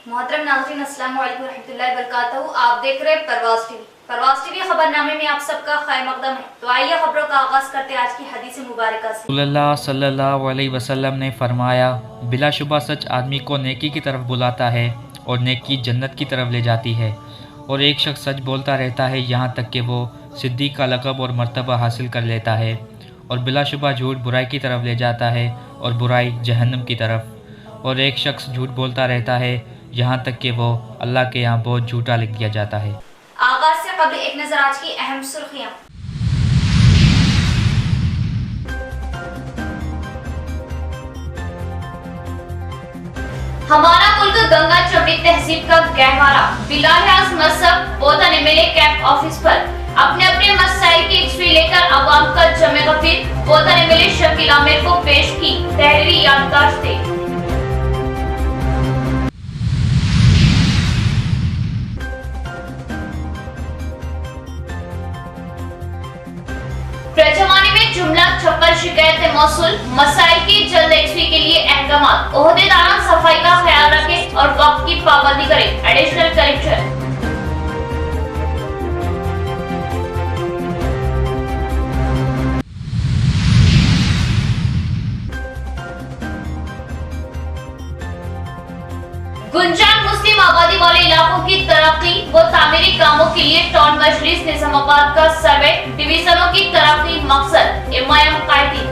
मोहतरम नाज़रीन, अस्सलाम वालेकुम रहमतुल्लाहि व बरकातहू। आप देख रहे हैं परवाज़ टीवी खबरनामे में आप सबका खैर मकदम है। तो आइए खबरों का आगाज़ करते हैं आज की हदीस मुबारक से। रसूलुल्लाह सल्लल्लाहु अलैहि वसल्लम ने फरमाया, बिलाशुबा सच आदमी को नेकी की तरफ बुलाता है और नेकी जन्नत की तरफ ले जाती है। और एक शख्स सच बोलता रहता है यहाँ तक कि वो सिद्दीक़ का लक़ब और मर्तबा हासिल कर लेता है। और बिलाशुबा झूठ बुराई की तरफ ले जाता है और बुराई जहन्नम की तरफ। और एक शख्स झूठ बोलता रहता है यहाँ तक कि वो अल्लाह के यहाँ बहुत झूठा लिख दिया जाता है। आगाज़ से कबल एक नज़र आज की अहम सुर्खियाँ। हमारा मुल्क गंगा चौड़ी तहजीब का गहवारा। बिलाहियास मजहब बोधन एमएलए कैंप ऑफिस पर अपने अपने मसाइल की एक्सवी लेकर अवाम का जमे गफीर। बोधन एमएलए शकील आमिर को पेश की तहरीरी याददाश्तें। प्रजवानी में जुमला छप्पर शिकायतें मौसूल। मसाइल की जल्द एक्सवी के लिए अहकाम। ओहदेदारान सफाई का ख्याल रखें और वक्त की पाबंदी करें। Additional collector. गुंजान मुस्लिम आबादी वाले इलाकों की तरक्की व तामीरी कामों के लिए टाउन मजलिस निजामाबाद का सर्वे। डिवीजनों की तरक्की मकसद एमआईएम कायदी।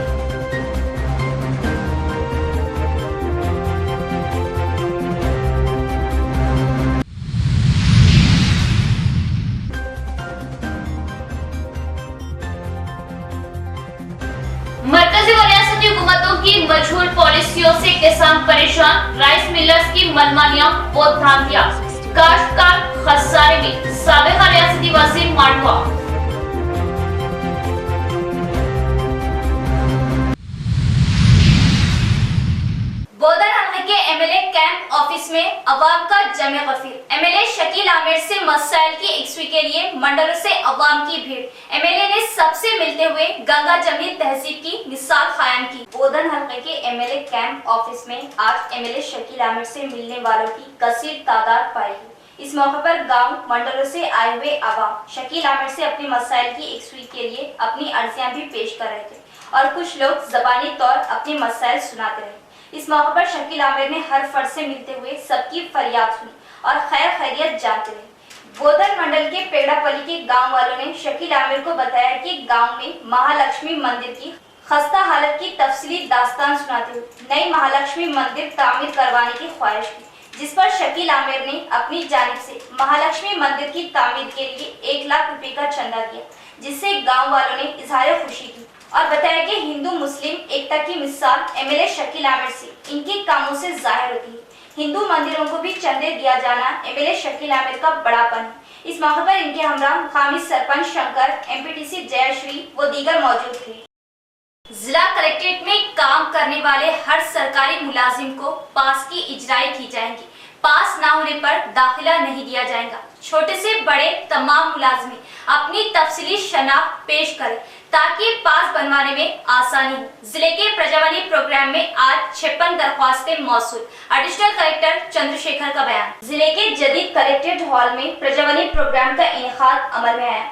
मरकजी व रियासती हुकूमतों की मजहूल पॉलिसियों से किसान परेशान। राइस मिलर्स की मनमानियां व भ्रांतियां काश्तकार खसारे में। साबिका रियासती वजीर मांडवा। बोधन हलके के एमएलए कैंप ऑफिस में अवाम का जमे गफीर। एमएलए शकील आमिर से मसाइल की एक्सवी के लिए मंडलों से अवाम की भीड़। एमएलए ने सबसे मिलते हुए गंगा जमनी तहजीब की मिसाल कायम की। बोधन हलके के एमएलए कैंप ऑफिस में आज एमएलए शकील आमिर से मिलने वालों की कसीर तादाद पाई गई। इस मौके पर गांव मंडलों से आए हुए अवाम शकील आमिर से अपने मसाइल की एक्सवी के लिए अपनी अर्जियां भी पेश कर रहे थे और कुछ लोग जबानी तौर अपने मसाइल सुनाते रहे। इस मौके पर शकील आमिर ने हर फर्द से मिलते हुए सबकी फरियाद सुनी और खैर खैरियत जानते रहे। बोधन मंडल के पेड़ापल्ली के गांव वालों ने शकील आमिर को बताया कि गांव में महालक्ष्मी मंदिर की खस्ता हालत की तफसीली दास्तान सुनाते हुए नई महालक्ष्मी मंदिर तामीर करवाने की ख्वाहिश की, जिस पर शकील आमिर ने अपनी जानिब से महालक्ष्मी मंदिर की तामीर के लिए 1 लाख रुपए का चंदा दिया, जिससे गाँव वालों ने इजहार खुशी की और बताया कि हिंदू मुस्लिम एकता की मिसाल एमएलए शकील आमिर से इनके कामों से जाहिर होती है। हिंदू मंदिरों को भी चंदे दिया जाना एमएलए शकील आमिर का बड़ापन है। इस मौके पर इनके हमरा मुकामी सरपंच शंकर, एमपीटीसी जयश्री व दीगर मौजूद थे। जिला कलेक्ट्रेट में काम करने वाले हर सरकारी मुलाजिम को पास की इजराई की जाएगी। पास ना होने पर दाखिला नहीं दिया जाएगा। छोटे से बड़े तमाम मुलाजिम अपनी तफसीली शनाख्त पेश करें ताकि पास बनवाने में आसानी हो। जिले के प्रजावानी प्रोग्राम में आज 56 दरख्वास्तें मौसूल। एडिशनल कलेक्टर चंद्रशेखर का बयान। जिले के जदीद कलेक्ट्रेट हॉल में प्रजावानी प्रोग्राम का इनेकाद अमल में आया।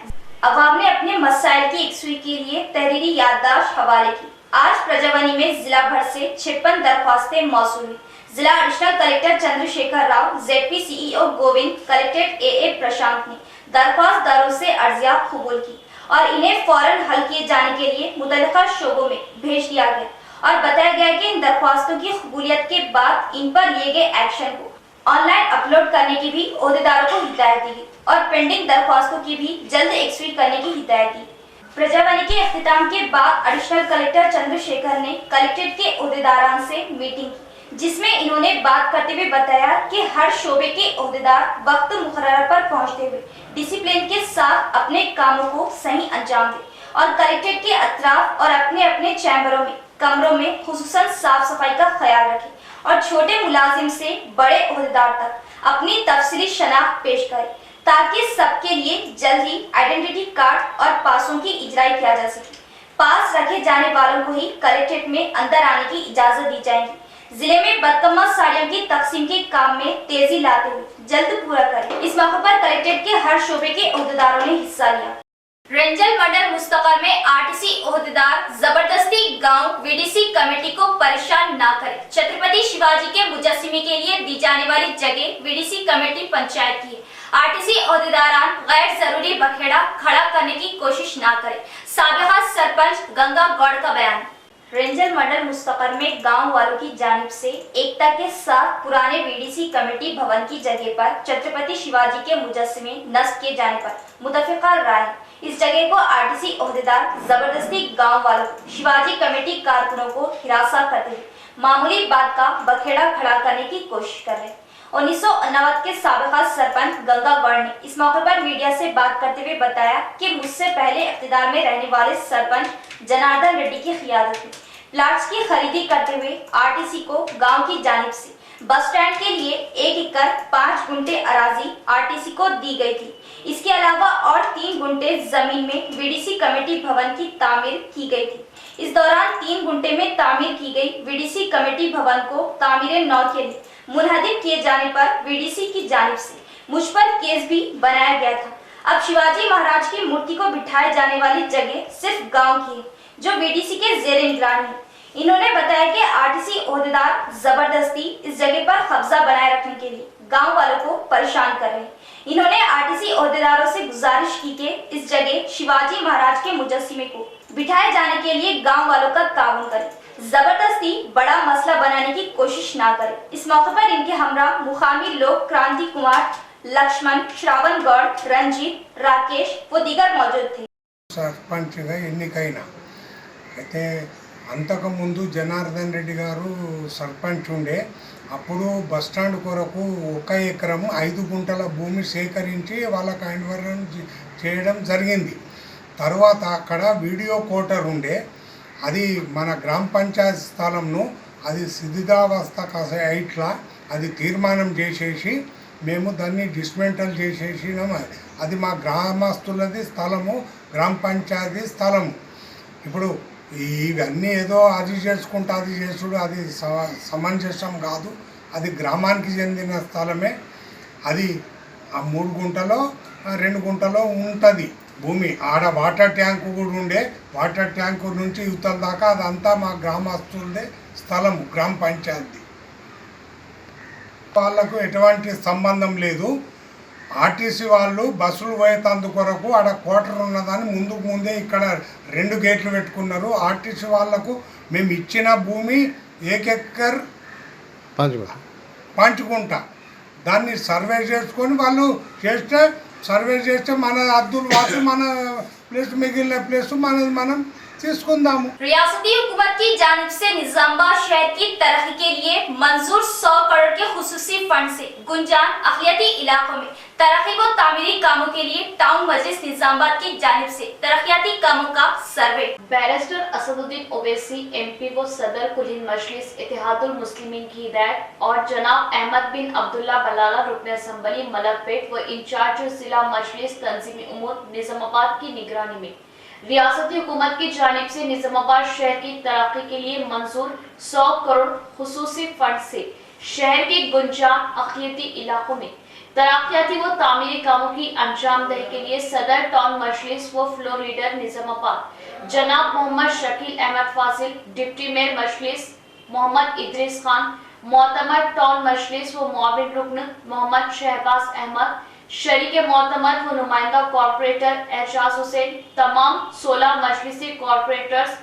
अवाम ने अपने मसाइल की एक्सवी के लिए तहरीरी याददाश्त हवाले की। आज प्रजावानी में जिला भर से 56 दरख्वास्तें मौसूल हुई। जिला additional collector Chandrashekhar Rao, ZP CEO Govind, collector A Prashant ने दरख्वास्तदारों से अर्जियां कबूल की और इन्हें फौरन हल किए जाने के लिए मुतल्लिका शोबों में भेज दिया गया और बताया गया कि इन दरख्वास्तों की कबूलियत के बाद इन पर लिए गए एक्शन को ऑनलाइन अपलोड करने की भी ओहदेदारों को हिदायत दी गई और पेंडिंग दरख्वास्तों की भी जल्द एक्सवी करने की हिदायत दी। प्रजावानी के इख्तिताम के बाद एडिशनल कलेक्टर चंद्रशेखर ने कलेक्ट्रेट के ओहदेदारान से मीटिंग की, जिसमें इन्होंने बात करते हुए बताया कि हर शोबे के ओहदेदार वक्त मुकर्रर पर पहुंचते हुए डिसिप्लिन के साथ अपने कामों को सही अंजाम दें और कलेक्ट्रेट के अतराफ और अपने अपने चैम्बरों में कमरों में खुसूसन साफ सफाई का ख्याल रखें और छोटे मुलाजिम से बड़े ओहदेदार तक अपनी तफसीली शनाख्त पेश करें ताकि सबके लिए जल्द ही आइडेंटिटी कार्ड और पासों की इजराई किया जा सके। पास रखे जाने वालों को ही कलेक्ट्रेट में अंदर आने की इजाजत दी जाएगी। जिले में बदकम्मा साड़ियों की तकसीम के काम में तेजी लाते हुए जल्द पूरा करें। इस मौके पर कलेक्ट्रेट के हर शोबे के ओहदेदारों ने हिस्सा लिया। रेंजल मंडल मुस्तकर में आरटीसी ओहदेदार जबरदस्ती गांव वीडीसी कमेटी को परेशान न करें। छत्रपति शिवाजी के मुजस्सिमे के लिए दी जाने वाली जगह वीडीसी कमेटी पंचायत की है। आरटीसी ओहदेदारान गैर जरूरी बखेड़ा खड़ा करने की कोशिश न करें। साबिका सरपंच गंगा गौड़ का बयान। रेंजल मंडल मुस्तकर में गांव वालों की जानिब से एकता के साथ पुराने वीडीसी कमेटी भवन की जगह पर छत्रपति शिवाजी के मुजस्सिमे नस्ब किए जाने पर मुतफिका राय। इस जगह को आरटीसी ओहदेदार जबरदस्ती गांव वालों शिवाजी कमेटी कारकुनों को हिरासत करते हुए मामूली बात का बखेड़ा खड़ा करने की कोशिश कर रहे। 1990 के साबिका सरपंच गंगा गौड़ ने इस मौके पर मीडिया से बात करते हुए बताया कि मुझसे पहले इख्तिदार में रहने वाले सरपंच जनार्दन रेड्डी की क़ियादत में प्लाट्स की खरीदी करते हुए आरटीसी को गांव की जानिब से बस स्टैंड के लिए 1 एकड़ 5 गुंठे अराजी आरटीसी को दी गई थी। इसके अलावा और 3 गुंठे जमीन में वीडीसी कमेटी भवन की तामीर की गई थी। इस दौरान 3 गुंठे में तामीर की गई वीडीसी कमेटी भवन को तामीर नौ के लिए मुनहदिम किए जाने पर वीडीसी की जानिब से मुझ पर केस भी बनाया गया था। अब शिवाजी महाराज की मूर्ति को बिठाए जाने वाली जगह सिर्फ गाँव की है जो वीडीसी के जेर निगरानी है। इन्होंने बताया कि आरटीसी ओहदेदार जबरदस्ती इस जगह पर कब्जा बनाए रखने के लिए गांव वालों को परेशान कर रहे हैं। इन्होंने आरटीसी ओहदेदारों से गुजारिश की कि इस जगह शिवाजी महाराज के मुजस्सिमे को बिठाए जाने के लिए गांव वालों का ताउन करें, जबरदस्ती बड़ा मसला बनाने की कोशिश ना करें। इस मौके पर इनके हमरा मुकामी लोग क्रांति कुमार, लक्ष्मण, श्रावण गौड़, रंजीत, राकेश व दीगर मौजूद थे। సర్పంచ్గా ఎన్నికైనా అయితే అంతకుముందు జనార్దన్ రెడ్డి గారు సర్పంచ్ ఉండే అప్పుడు బస్టాండ్ కొరకు 1 ఎకరం 5 గుంటల భూమి సేకరించి వాళ్ళకి హ్యాండ్ఓవర్ చేయడం జరిగింది. తర్వాత అక్కడ వీడియో కోటర్ ఉండే అది మన గ్రామ పంచాయతీ స్థలంను అది శిథిలావస్థ ఇట్లా అది తీర్మానం చేసేసి మేము దాన్ని డిస్మెంటల్ చేసేసినాము. అది మా గ్రామస్తులది స్థలము, గ్రామ పంచాయతీ స్థలము. ఇప్పుడు ఇవన్నీ ఏదో అది చేసుకుంటా అది చేసుడు అది సమంజసం కాదు. అది గ్రామానికి చెందిన స్థలమే. అది ఆ 3 గుంటలో 2 గుంటలో ఉంటుంది భూమి. ఆడ వాటర్ ట్యాంకు కూడా ఉండే, వాటర్ ట్యాంకు నుంచి యువతల దాకా అదంతా మా గ్రామస్తులదే స్థలము, గ్రామ పంచాయతీ. వాళ్ళకు ఎటువంటి సంబంధం లేదు. ఆర్టీసీ వాళ్ళు బస్సులు పోయేందు కొరకు ఆడ క్వార్టర్ ఉన్నదని ముందే ఇక్కడ 2 గేట్లు పెట్టుకున్నారు. ఆర్టీసీ వాళ్ళకు మేము ఇచ్చిన భూమి 1 ఎకర్ పంచుకుంటా దాన్ని సర్వే చేసుకొని వాళ్ళు సర్వే చేస్తే మన హద్దులు వాసి మన ప్లేస్ మిగిలిన ప్లేస్ మనం తీసుకుందాము. रियासती हुकूमत की जानिब से निजामाबाद शहर की तरक्की के लिए मंजूर 100 करोड़ के खुसूसी फंड से गुंजान अक़लियती इलाकों में तरक्की व तामीरी कामों के लिए टाउन मजलिस निजामाबाद की जानिब से तरक्याती कामों का सर्वे। बैरिस्टर असदुद्दीन ओवैसी MP व सदर कुल हिंद मजलिस इत्तेहादुल मुस्लिमीन की हिदायत और जनाब अहमद बिन अब्दुल्ला बलाला रुकन असम्बली मलकपेट व इंचार्ज जिला मजलिस तंजीमी उमूर निजामाबाद की निगरानी में रियासती हुकूमत की जानिब से निजामाबाद शहर की तरक्की के लिए मंजूर 100 करोड़ खुसूसी फंड से शहर के गुंजान अक़लियती इलाकों में तरक्याती व तामीरी कामों की अंजामदही के लिए सदर टाउन मजलिस व फ्लोर लीडर निजामाबाद जनाब मोहम्मद शकील अहमद फाजिल, डिप्टी मेयर मजलिस मोहम्मद इद्रिस खान, मोतमर टाउन मजलिस व मुआविन रुकन मोहम्मद शहबाज अहमद, शरीक मोतमर व नुमाइंदा कॉर्पोरेटर एजाज हुसैन, तमाम 16 मजलिसी कॉर्पोरेटर्स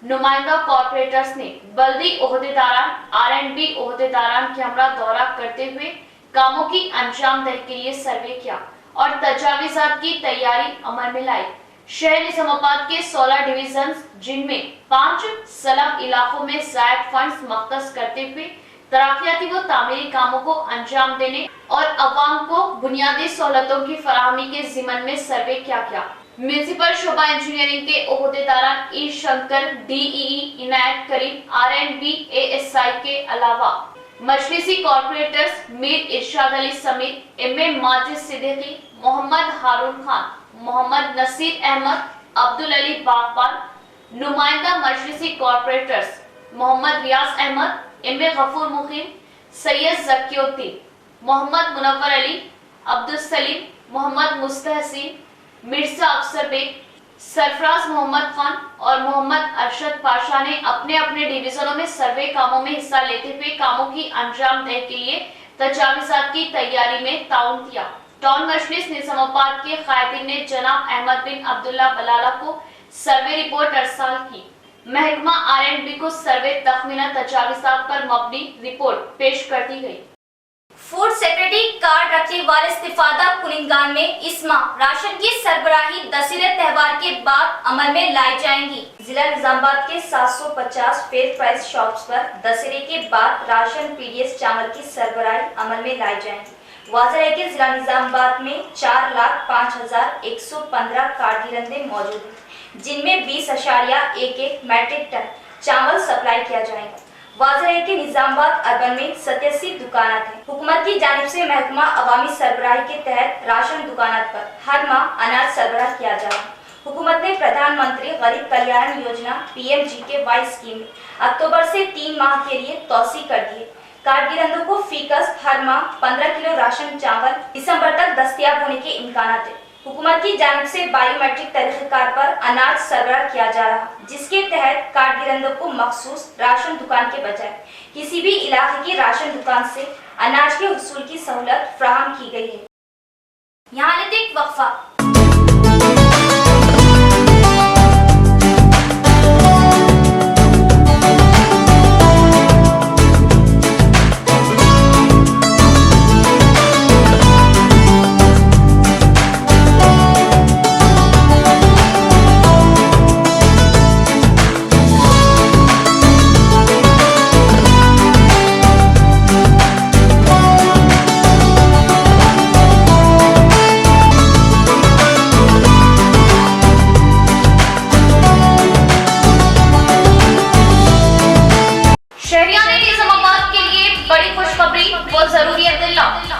नुमाइंदा कॉर्पोरेटर्स ने बल्दी ओहदेदारान R&B ओहदेदारान के हमरा दौरा करते हुए कामों की अंजामदही के लिए सर्वे किया और तजावीज़ात की तैयारी अमल में लाई। शहर निजामाबाद के 16 डिवीजन जिनमें 5 सलब इलाकों में ज़ायद फंड्स मख्तस करते हुए तरक्याती व तामीरी कामों को अंजाम देने और अवाम को बुनियादी सहूलतों की फराहमी के जिम्मन में सर्वे किया गया। म्यूनिसिपल शोबा इंजीनियरिंग के ओहदेदारान ई शंकर, DEE इनायत करीम, R&B ASI के अलावा मजलिसी कॉर्पोरेटर्स मीर इरशाद अली समीर, MM माजिद सिद्दीकी, मोहम्मद हारून खान, मोहम्मद नसीर अहमद, अब्दुल अली बागबान, नुमाइंदा मजलिसी कॉर्पोरेटर्स मोहम्मद रियाज अहमद, एम.ए. गफूर मुकीम, सैयद जकियुद्दीन, मोहम्मद मुनव्वर अली, अब्दुल सलीम, मोहम्मद मुस्तहसीन, मिर्जा अफसर बेग, सरफराज मोहम्मद खान और मोहम्मद अरशद पाशा ने अपने अपने डिवीजनों में सर्वे कामों में हिस्सा लेते हुए कामों की अंजामदही के लिए तजावीज़ात की तैयारी में ताउन किया। टाउन मजलिस निजामाबाद के कायदीन ने जनाब अहमद बिन अब्दुल्ला बलाला को सर्वे रिपोर्ट अरसाल की। महकमा R&B को सर्वे तखमीना तजावीज़ात पर मबनी रिपोर्ट पेश कर दी गई। फूड सेक्रेटरी कार्ड रखने वाले इस्तीफादा कुलिंगान में इस माह राशन की सरबराही दशहरे त्योहार के बाद अमल में लाई जाएंगी। जिला निजामाबाद के 750 फेयर प्राइस शॉप्स पर दशहरे के बाद राशन पीडीएस चावल की सरबराही अमल में लाई जाएंगी। वाज़ेह है कि जिला निजामाबाद में 4,05,115 कार्डगिरंदे मौजूद हैं, जिनमें 20.11 मैट्रिक टन चावल सप्लाई किया जाएगा। वाज़ेह है कि निजामाबाद अर्बन में 87 दुकानात हैं। हुकूमत की जानिब से महकमा अवामी सरबराही के तहत राशन दुकानात पर हर माह अनाज सरबराह किया जा रहा है। हुकूमत ने प्रधानमंत्री गरीब कल्याण योजना PMGKY स्कीम में अक्टूबर से 3 माह के लिए तोसी कर दी है। कार्डगिरंदों को फीकस हर माह 15 किलो राशन चावल दिसंबर तक दस्तयाब होने के इम्कान है। हुकूमत की जानिब से बायोमेट्रिक तरीक़ेकार पर अनाज सरबराह किया जा रहा, जिसके तहत कार्डगिरंदों को मखसूस राशन दुकान के बजाय किसी भी इलाके की राशन दुकान से अनाज के हुसूल की सहूलत फ्राहम की गई है। यहाँ लेते एक वक्फा।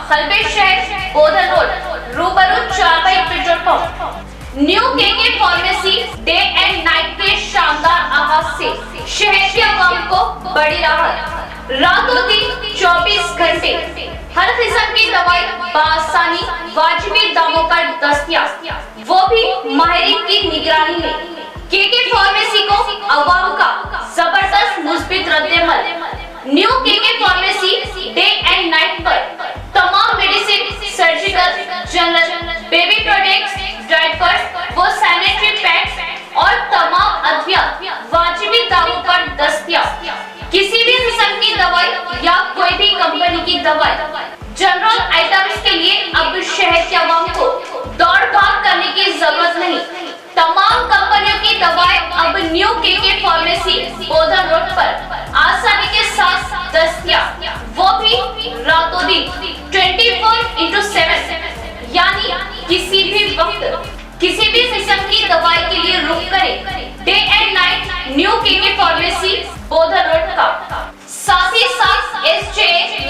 खलबे शहर बोधन रोड रूबरू चारपाई petrol pump new KK pharmacy day and night के शानदार आगाज से शहर के आवाम को बड़ी राहत। रातों दिन 24 घंटे हर किस्म की दवाई बासानी वाजिबी दामों पर दस्तयाब, वो भी माहिरीन की निगरानी में। केके फार्मेसी को आवाम का जबरदस्त मुस्बित रद्देमल। New KK pharmacy day and night पर तमाम medicine, surgical, general, baby products, diapers, वो सैनिटरी पैड्स और तमाम अद्वियात वाजिबी दामों पर दस्तयाब। किसी भी किस्म की दवाई या कोई भी कंपनी की दवाई जनरल आइटम्स के लिए अब शहर के आवाम को दौड़ भाग करने की जरूरत नहीं। तमाम कंपनियों की दवाएं अब new KK pharmacy Bodhan road पर आसानी के साथ दस्तयाब, वो भी रातों दिन 24/7, यानी किसी भी वक्त किसी भी किस्म की दवाई के लिए रुक करें day and night new KK pharmacy Bodhan road का। साथ ही साथ SJ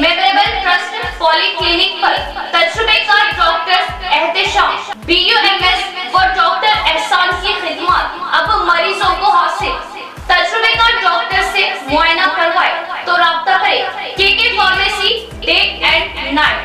मेमोरेबल ट्रस्ट पॉलीक्लिनिक पर तजुर्बेकार डॉक्टर एहतेशाम BUMS व डॉक्टर एहसान की खिदमत अब मरीजों को हासिल। तजुर्बेकार डॉक्टर से मुआयना करवाए तो राब्ता करें KK pharmacy day and night.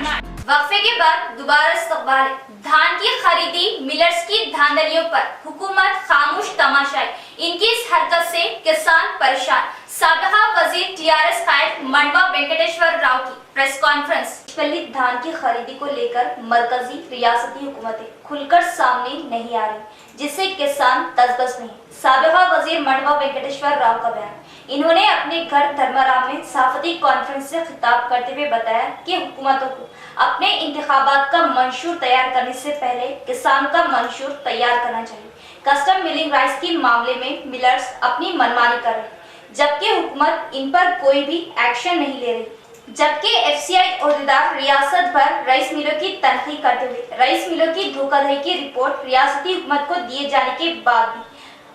वक्फे के बाद दोबारा इस्तकबाल। धान की खरीदी मिलर्स की धांधलियों पर हुकूमत खामोश तमाशाई। इनकी इस हरकत से किसान परेशान। साबिका वजीर TRS कायद मंडवा वेंकटेश्वर राव की प्रेस कॉन्फ्रेंस। फलित धान की खरीदी को लेकर मरकजी रियासती हुकूमतें खुलकर सामने नहीं आ रही, जिससे किसान तजबस में। साबिका वजीर मंडवा वेंकटेश्वर राव का बयान। इन्होंने अपने घर धर्मराम में सहाफती कॉन्फ्रेंस से खिताब करते हुए बताया कि हुकूमतों को अपने इंतखाबात का मंशूर तैयार करने से पहले किसान का मंशूर तैयार करना चाहिए। कस्टम मिलिंग राइस के मामले में मिलर्स अपनी मनमानी कर रहे, जबकि हुकूमत इन पर कोई भी एक्शन नहीं ले रही। जबकि FCI ओहदेदार रियासत भर राइस मिलों की तनकीद करते हुए राइस मिलों की धोखाधड़ी की रिपोर्ट रियासती हुकूमत को दिए जाने के बाद भी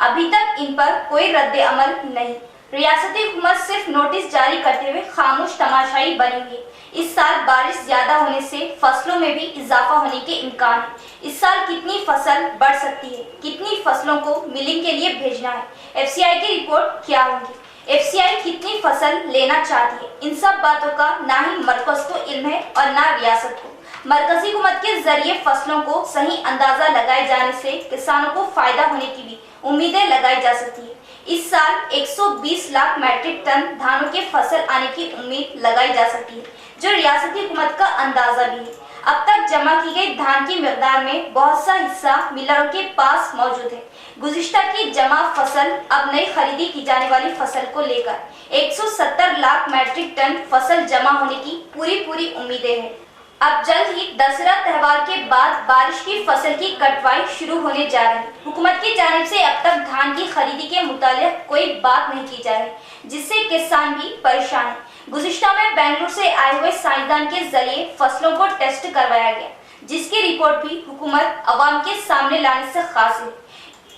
अभी तक इन पर कोई रद्द अमल नहीं। रियासती हुकूमत सिर्फ नोटिस जारी करते हुए खामोश तमाशाई बनेंगे। इस साल बारिश ज्यादा होने से फसलों में भी इजाफा होने के इम्कान है। इस साल कितनी फसल बढ़ सकती है, कितनी फसलों को मिलिंग के लिए भेजना है, FCI की रिपोर्ट क्या होगी, एफसीआई कितनी फसल लेना चाहती है, इन सब बातों का ना ही मरकज को इल्म है और ना रियासत को। मरकजी हुकूमत के जरिए फसलों को सही अंदाजा लगाए जाने से किसानों को फायदा होने की भी उम्मीदें लगाई जा सकती है। इस साल 120 लाख मैट्रिक टन धानों के फसल आने की उम्मीद लगाई जा सकती है, जो रियासती हुकूमत का अंदाजा भी है। अब तक जमा की गई धान की मिकदार में बहुत सा हिस्सा मिलरों के पास मौजूद है। गुज़िश्ता की जमा फसल अब नई खरीदी की जाने वाली फसल को लेकर 170 लाख मैट्रिक टन फसल जमा होने की पूरी उम्मीदें हैं। अब जल्द ही दशहरा त्योहार के बाद बारिश की फसल की कटवाई शुरू होने जा रही है। हुकूमत की जानिब से अब तक धान की खरीदी के मुतालिक कोई बात नहीं की जा रही, जिससे किसान भी परेशान है। गुज़िश्ता में बेंगलुरु से आए हुए साइंसदान के जरिए फसलों को टेस्ट करवाया गया, जिसकी रिपोर्ट भी हुकूमत अवाम के सामने लाने से खास है।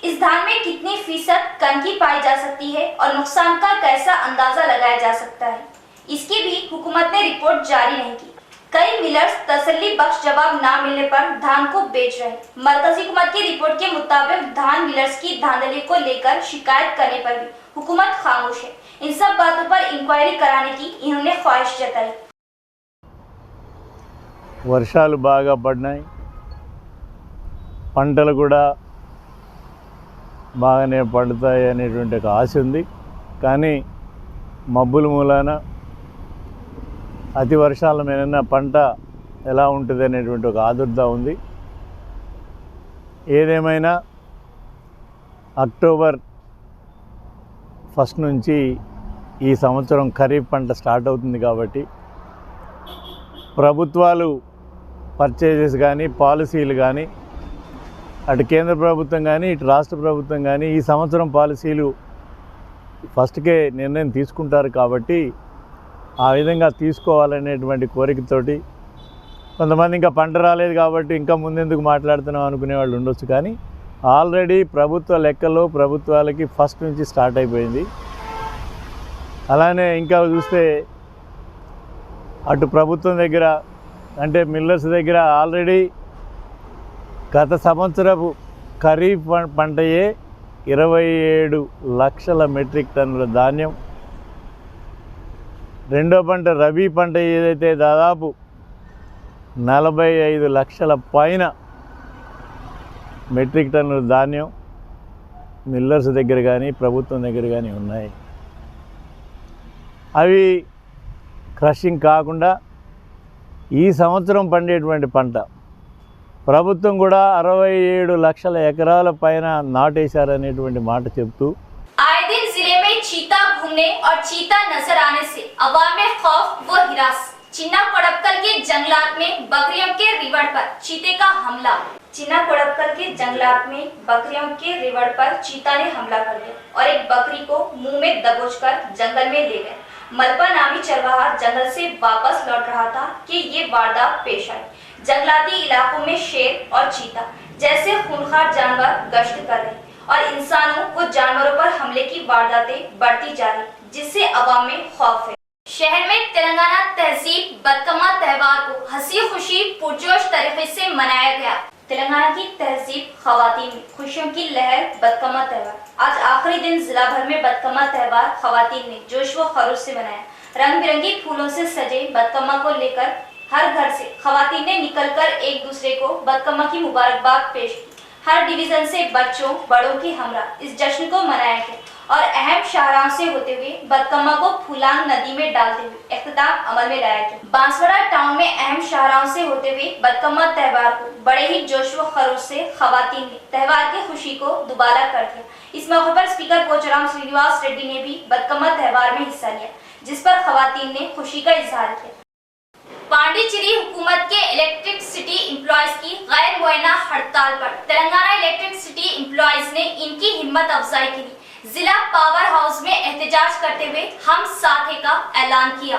इस धान में कितनी फीसद कनकी पाई जा सकती है और नुकसान का कैसा अंदाजा लगाया जा सकता है, इसकी भी हुकूमत ने रिपोर्ट जारी नहीं की। कई मिलर्स तसल्ली बख्श जवाब ना मिलने पर धान को बेच रहे हैं। मरकजी हुकूमत की रिपोर्ट के मुताबिक धान मिलर्स की धांधली को लेकर शिकायत करने पर भी हुकूमत खामोश है। इन सब बातों पर इंक्वायरी कराने की इन्होंने ख्वाहिश जताई। వర్షాలు బాగా పడినాయి, పంటలు కూడా బాగానే పడతాయి అనేటువంటి ఒక ఆశ ఉంది. కానీ మబ్బుల మూలాన అతి వర్షాల మీద పంట ఎలా ఉంటుంది అనేటువంటి ఒక ఆదుర్ద ఉంది. ఏదేమైనా అక్టోబర్ 1 నుంచి ఈ సంవత్సరం ఖరీఫ్ పంట స్టార్ట్ అవుతుంది కాబట్టి ప్రభుత్వాలు పర్చేజెస్ కానీ పాలసీలు కానీ అటు కేంద్ర ప్రభుత్వం కానీ ఇటు రాష్ట్ర ప్రభుత్వం కానీ ఈ సంవత్సరం పాలసీలు ఫస్ట్కే నిర్ణయం తీసుకుంటారు కాబట్టి ఆ విధంగా తీసుకోవాలనేటువంటి కోరికతోటి కొంతమంది ఇంకా పంట రాలేదు కాబట్టి ఇంకా ముందెందుకు మాట్లాడుతున్నాం అనుకునే వాళ్ళు ఉండొచ్చు. కానీ ఆల్రెడీ ప్రభుత్వ లెక్కలో ప్రభుత్వాలకి ఫస్ట్ నుంచి స్టార్ట్ అయిపోయింది. అలానే ఇంకా చూస్తే అటు ప్రభుత్వం దగ్గర అంటే మిల్లర్స్ దగ్గర ఆల్రెడీ గత సంవత్సరపు ఖరీఫ్ పంటయే 27 లక్షల మెట్రిక్ టన్నుల ధాన్యం, రెండో పంట రబీ పంట ఏదైతే దాదాపు 45 లక్షల పైన మెట్రిక్ టన్నుల ధాన్యం మిల్లర్స్ దగ్గర కానీ ప్రభుత్వం దగ్గర కానీ ఉన్నాయి. అవి క్రషింగ్ కాకుండా ఈ సంవత్సరం పండేటువంటి పంట ప్రభుత్వం కూడా 67 లక్షల ఎకరాల పైన నాటేశారనేటువంటి మాట చెప్తూ आए दिन जिले में चीता घूमने और चीता नजर आने से अवाम में खौफ व हिरास। चिन्ना कोड़पकल के जंगलात में बकरियों के रिवड़ पर चीते का हमला। चिन्ना कोड़पकल के जंगलात में बकरियों के रिवड़ पर चीता ने हमला कर दिया और एक बकरी को मुंह में दबोचकर जंगल में ले गए। मलबा नामी चरवाहा जंगल से वापस लौट रहा था कि ये वारदात पेश आई। जंगलाती इलाकों में शेर और चीता जैसे खूंखार जानवर गश्त कर रहे और इंसानों व जानवरों पर हमले की वारदातें बढ़ती जा रही, जिससे अवाम में खौफ है। शहर में तेलंगाना तहजीब बदकमा त्योहार को हंसी खुशी पुरजोश तरीके से मनाया गया। तेलंगाना की तहजीब खवातीन में खुशियों की लहर बदकमा त्योहार। आज आखिरी दिन जिला भर में बदकमा त्योहार खवातीन ने जोश व खरोश से मनाया। रंग बिरंगी फूलों से सजे बदकमा को लेकर हर घर से खवातीन ने निकलकर एक दूसरे को बदकमा की मुबारकबाद पेश की। हर डिवीजन से बच्चों बड़ों की हमरा इस जश्न को मनाया गया और अहम शाहराहों से होते हुए बदकमा को फूलांग नदी में डालते हुए इख्तिताम अमल में लाया गया। बांसवाड़ा टाउन में अहम शाहराहों से होते हुए बदकमा त्योहार को बड़े ही जोश व खरोश से खवातीन ने त्योहार की खुशी को दुबारा कर दिया। इस मौके पर स्पीकर पोचाराम श्रीनिवास रेड्डी ने भी बदकमा त्योहार में हिस्सा लिया, जिस पर खवातीन ने खुशी का इजहार किया। पांडिचेरी हुकूमत के इलेक्ट्रिक सिटी एम्प्लॉयज की गैर मुअय्यना हड़ताल पर तेलंगाना इलेक्ट्रिक सिटी एम्प्लॉयज ने इनकी हिम्मत अफजाई के लिए जिला पावर हाउस में एहतजाज करते हुए हम साथ हैं का ऐलान किया।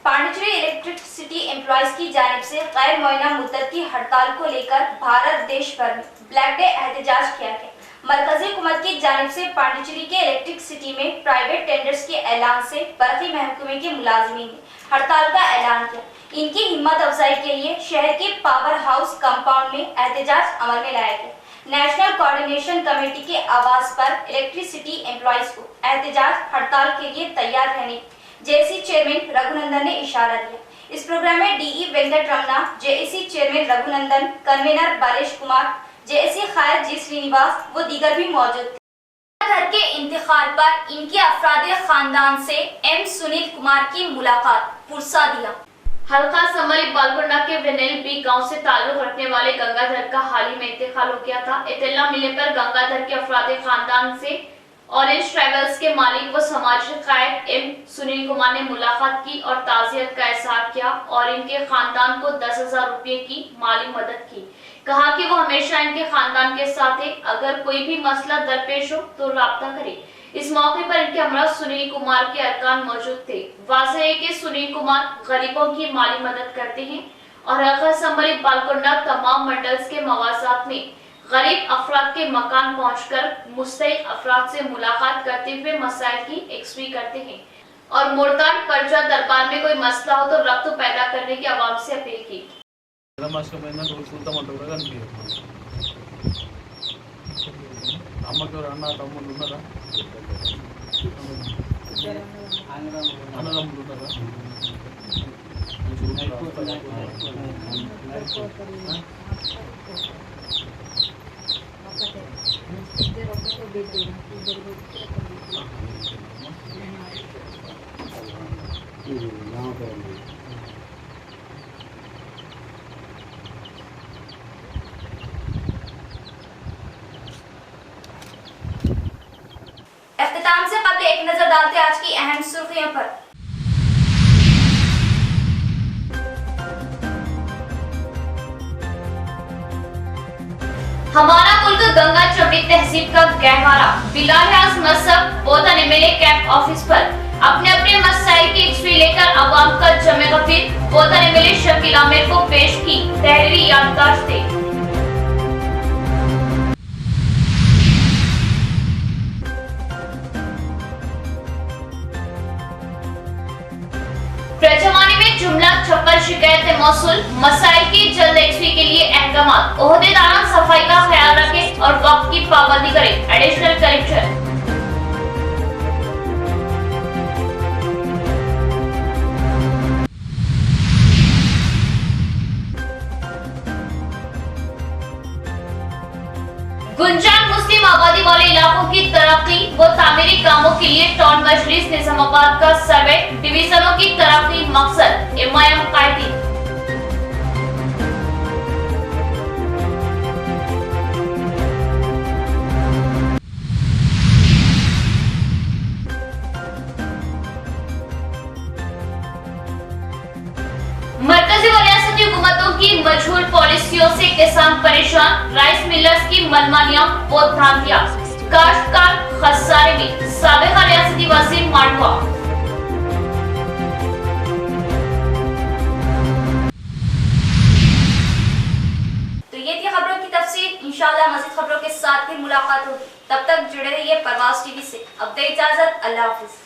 पांडिचेरी इलेक्ट्रिक सिटी एम्प्लॉयज की जानिब से गैर मुअय्यना मुद्दत की हड़ताल को लेकर भारत देश भर में ब्लैक डे एहतजाज किया गया। मरकजी हुकूमत की जानिब से पांडिचेरी के इलेक्ट्रिक सिटी में प्राइवेट टेंडर्स के ऐलान से बर्फी महकमे के मुलाजमीन ने हड़ताल का ऐलान किया। इनकी हिम्मत अफजाई के लिए शहर के पावर हाउस कंपाउंड में एहतजाज अमल में लाया गया। नेशनल कोऑर्डिनेशन कमेटी के आवास पर इलेक्ट्रिसिटी एम्प्लॉइज को एहतजाज हड़ताल के लिए तैयार रहने जेएसी चेयरमैन रघुनंदन ने इशारा दिया। इस प्रोग्राम में DE Venkat Ramana, JAC chairman Raghunandan, convener Balesh Kumar, JAC खायर जी श्रीनिवास व दीगर भी मौजूद थे। घर के इंतकाल पर इनके अफरादे खानदान से एम सुनील कुमार की मुलाकात, पुरसा दिया। हल्का समरी बालकोंडा के वेनेल बी गांव से ताल्लुक रखने वाले गंगाधर का हाल ही में इंतकाल हो गया था। इत्तला मिलने पर गंगाधर के अफरादे खानदान से ऑरेंज ट्रैवल्स के मालिक व समाजी कायद एम सुनील कुमार ने मुलाकात की और ताज़ियत का इजहार किया और इनके खानदान को 10,000 रुपए की माली मदद की। कहा कि वो हमेशा इनके खानदान के साथ है, अगर कोई भी मसला दरपेश हो तो राब्ता करे। इस मौके पर इनके हमरा सुनील कुमार के अरकान मौजूद थे। वाज़ेह है कि सुनील कुमार गरीबों की माली मदद करते हैं और हल्का संबली बालकोंडा तमाम मंडल्स के मवासात में गरीब अफराद के मकान पहुंचकर मुस्तहिक अफराद से मुलाकात करते हुए मसाइल की एक्सवी करते हैं और मुर्ताद पर्चा दरबार में कोई मसला हो तो रब्त पैदा करने की आवाम से अपील की। అమ్మకి అన్న తమ్ముళ్ళు ఉన్నారా? అన్నదమ్ములు ఉన్నారా? इख्तिताम से कबल एक नजर डालते आज की अहम सुर्खियों पर। हमारा मुल्क गंगा चबड़ी तहसीब का गहवारा बिलालियाज मसहब बोधन एमएलए कैंप ऑफिस पर अपने अपने मसाइल की एक्सवी लेकर अवाम का जमे गफीर बोधन एमएलए शकील आमिर को पेश की तहरीरी याददाश्त थे। प्रजमानी में जुमला 56 शिकायतें मौसूल, मसाइल की जल्द एक्सवी के लिए अहकाम। ओहदेदारान सफाई का ख्याल रखें और वक्त की पाबंदी करें। Additional collector. गुंजान मुस्लिम आबादी वाले इलाकों की तरक्की व तामीरी कामों के लिए टाउन मजलिस निजामाबाद का सर्वे डिवीजनों की तरक्की मकसद एमआईएम कायदी। मरकजी व रियासती हुकूमतों की मजहूल पॉलिसियों से किसान परेशान, राइस मिलर्स की मनमानियां व भ्रांतियां, काश्तकार खसारे में, साबिका रियासती वजीर मांडवा। तो ये थी खबरों की तफसील। इंशाअल्लाह मज़ीद खबरों के साथ फिर मुलाकात होगी। तब तक जुड़े रहिए परवाज़ टीवी से। अब दे इजाजत, अल्लाह हाफिज।